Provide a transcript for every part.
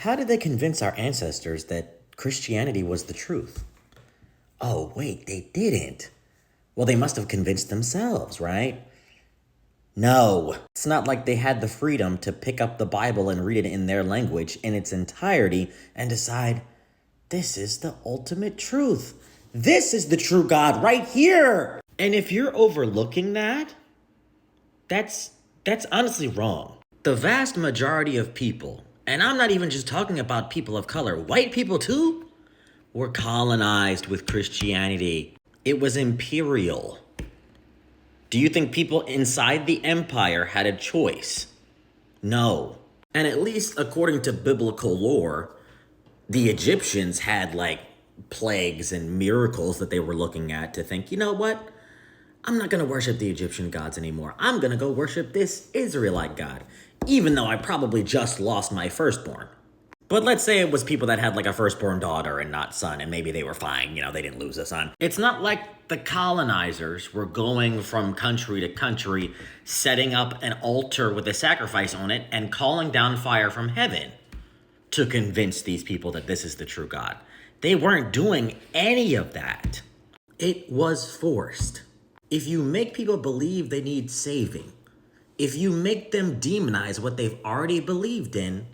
How did they convince our ancestors that Christianity was the truth? Oh, wait, they didn't. Well, they must have convinced themselves, right? No, it's not like they had the freedom to pick up the Bible and read it in their language in its entirety and decide, this is the ultimate truth. This is the true God right here. And if you're overlooking that, that's honestly wrong. The vast majority of people, and I'm not even just talking about people of color, white people too, were colonized with Christianity. It was imperial. Do you think people inside the empire had a choice? No. And at least according to biblical lore, the Egyptians had like plagues and miracles that they were looking at to think, you know what? I'm not going to worship the Egyptian gods anymore. I'm going to go worship this Israelite God, even though I probably just lost my firstborn. But let's say it was people that had like a firstborn daughter and not son, and maybe they were fine, they didn't lose a son. It's not like the colonizers were going from country to country, setting up an altar with a sacrifice on it and calling down fire from heaven to convince these people that this is the true God. They weren't doing any of that. It was forced. If you make people believe they need saving, if you make them demonize what they've already believed in,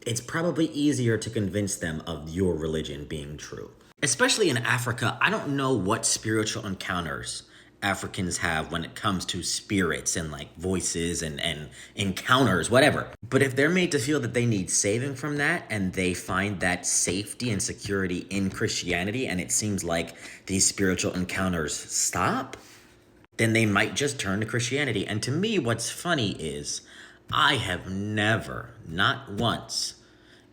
it's probably easier to convince them of your religion being true. Especially in Africa, I don't know what spiritual encounters Africans have when it comes to spirits and like voices and encounters, whatever. But if they're made to feel that they need saving from that and they find that safety and security in Christianity and it seems like these spiritual encounters stop, then they might just turn to Christianity. And to me, what's funny is I have never, not once,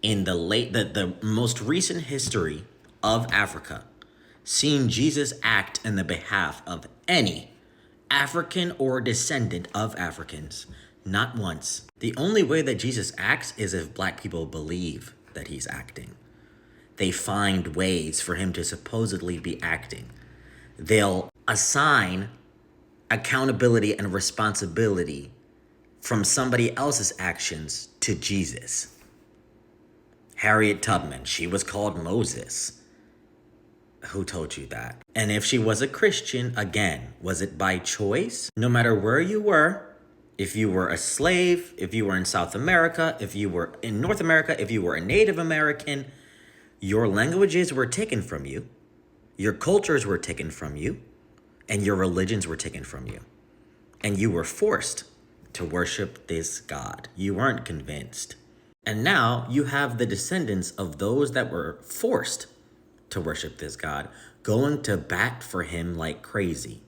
in the most recent history of Africa, seen Jesus act in the behalf of any African or descendant of Africans. Not once. The only way that Jesus acts is if black people believe that he's acting. They find ways for him to supposedly be acting. They'll assign accountability and responsibility from somebody else's actions to Jesus. Harriet Tubman, she was called Moses. Who told you that? And if she was a Christian, again, was it by choice? No matter where you were, if you were a slave, if you were in South America, if you were in North America, if you were a Native American, your languages were taken from you, your cultures were taken from you, and your religions were taken from you. And you were forced to worship this God. You weren't convinced. And now you have the descendants of those that were forced to worship this God going to bat for him like crazy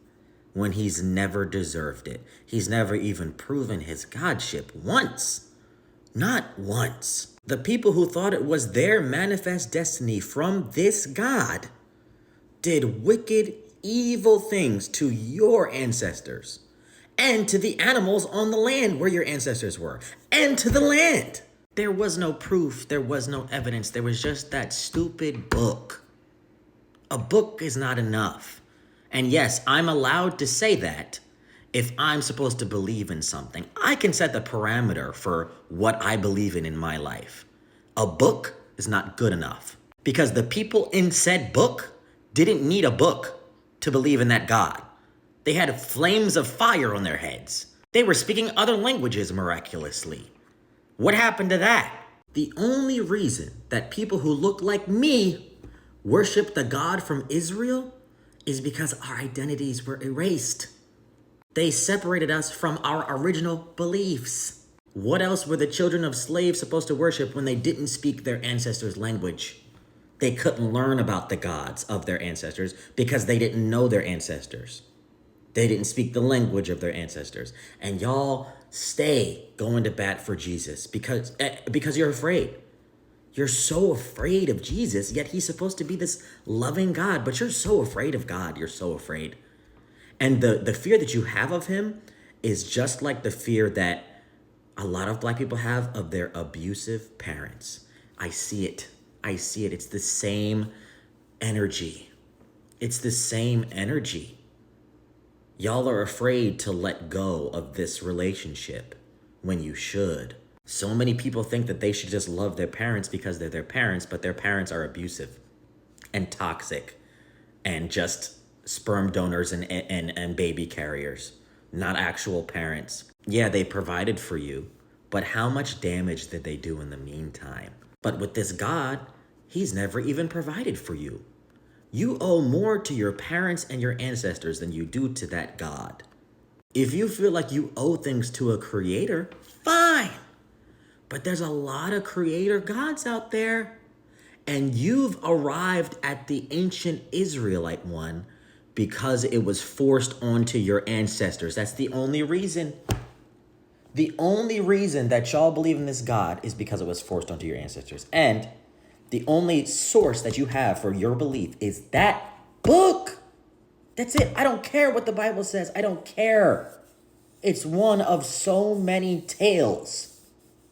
when he's never deserved it. He's never even proven his godship once. Not once. The people who thought it was their manifest destiny from this God did wicked, evil things to your ancestors and to the animals on the land where your ancestors were and to the land. There was no proof. There was no evidence. There was just that stupid book. A book is not enough. And yes, I'm allowed to say that if I'm supposed to believe in something. I can set the parameter for what I believe in my life. A book is not good enough because the people in said book didn't need a book to believe in that God. They had flames of fire on their heads. They were speaking other languages miraculously. What happened to that? The only reason that people who look like me worship the God from Israel is because our identities were erased. They separated us from our original beliefs. What else were the children of slaves supposed to worship when they didn't speak their ancestors' language? They couldn't learn about the gods of their ancestors because they didn't know their ancestors. They didn't speak the language of their ancestors. And y'all stay going to bat for Jesus because you're afraid. You're so afraid of Jesus, yet he's supposed to be this loving God, but you're so afraid of God. You're so afraid. And the fear that you have of him is just like the fear that a lot of black people have of their abusive parents. I see it. It's the same energy. Y'all are afraid to let go of this relationship when you should. So many people think that they should just love their parents because they're their parents, but their parents are abusive and toxic and just sperm donors and baby carriers, not actual parents. Yeah, they provided for you, but how much damage did they do in the meantime? But with this God, he's never even provided for you. You owe more to your parents and your ancestors than you do to that God. If you feel like you owe things to a creator, fine. But there's a lot of creator gods out there. And you've arrived at the ancient Israelite one because it was forced onto your ancestors. That's the only reason. The only reason that y'all believe in this God is because it was forced onto your ancestors. And the only source that you have for your belief is that book. That's it. I don't care what the Bible says. I don't care. It's one of so many tales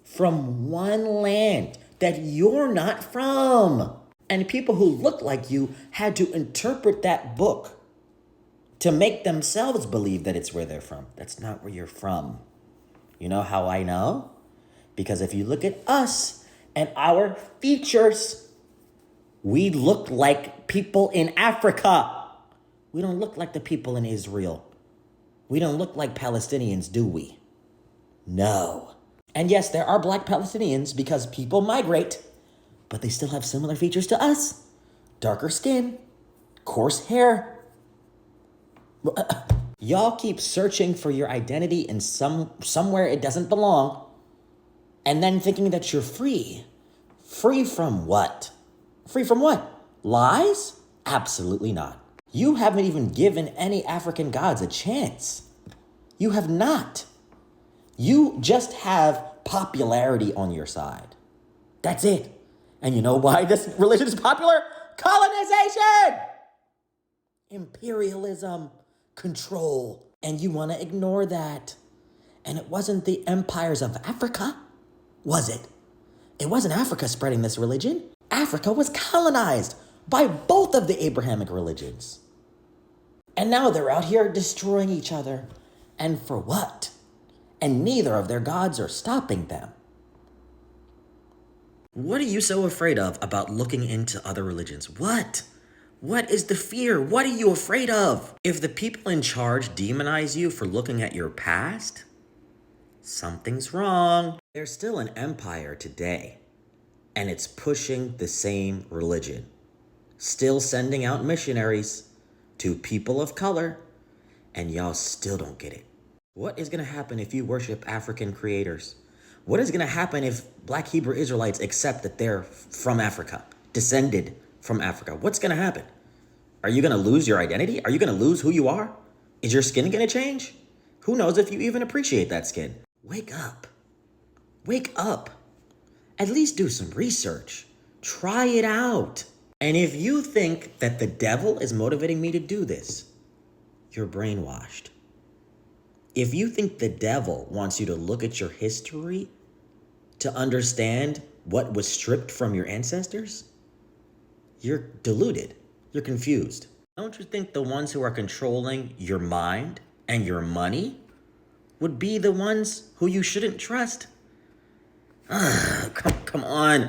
from one land that you're not from. And people who look like you had to interpret that book to make themselves believe that it's where they're from. That's not where you're from. You know how I know? Because if you look at us and our features, we look like people in Africa. We don't look like the people in Israel. We don't look like Palestinians, do we? No. And yes, there are black Palestinians because people migrate, but they still have similar features to us. Darker skin, coarse hair. Y'all keep searching for your identity in somewhere it doesn't belong, and then thinking that you're free. Free from what? Free from what? Lies? Absolutely not. You haven't even given any African gods a chance. You have not. You just have popularity on your side. That's it. And you know why this religion is popular? Colonization! Imperialism, control. And you want to ignore that. And it wasn't the empires of Africa, was it? It wasn't Africa spreading this religion. Africa was colonized by both of the Abrahamic religions. And now they're out here destroying each other. And for what? And neither of their gods are stopping them. What are you so afraid of about looking into other religions? What? What is the fear? What are you afraid of? If the people in charge demonize you for looking at your past, something's wrong. There's still an empire today, and it's pushing the same religion. Still sending out missionaries to people of color, and y'all still don't get it. What is going to happen if you worship African creators? What is going to happen if Black Hebrew Israelites accept that they're from Africa, descended from Africa? What's going to happen? Are you going to lose your identity? Are you going to lose who you are? Is your skin going to change? Who knows if you even appreciate that skin? Wake up. Wake up. At least do some research. Try it out. And if you think that the devil is motivating me to do this, you're brainwashed. If you think the devil wants you to look at your history to understand what was stripped from your ancestors, you're deluded. You're confused. Don't you think the ones who are controlling your mind and your money would be the ones who you shouldn't trust? Come on.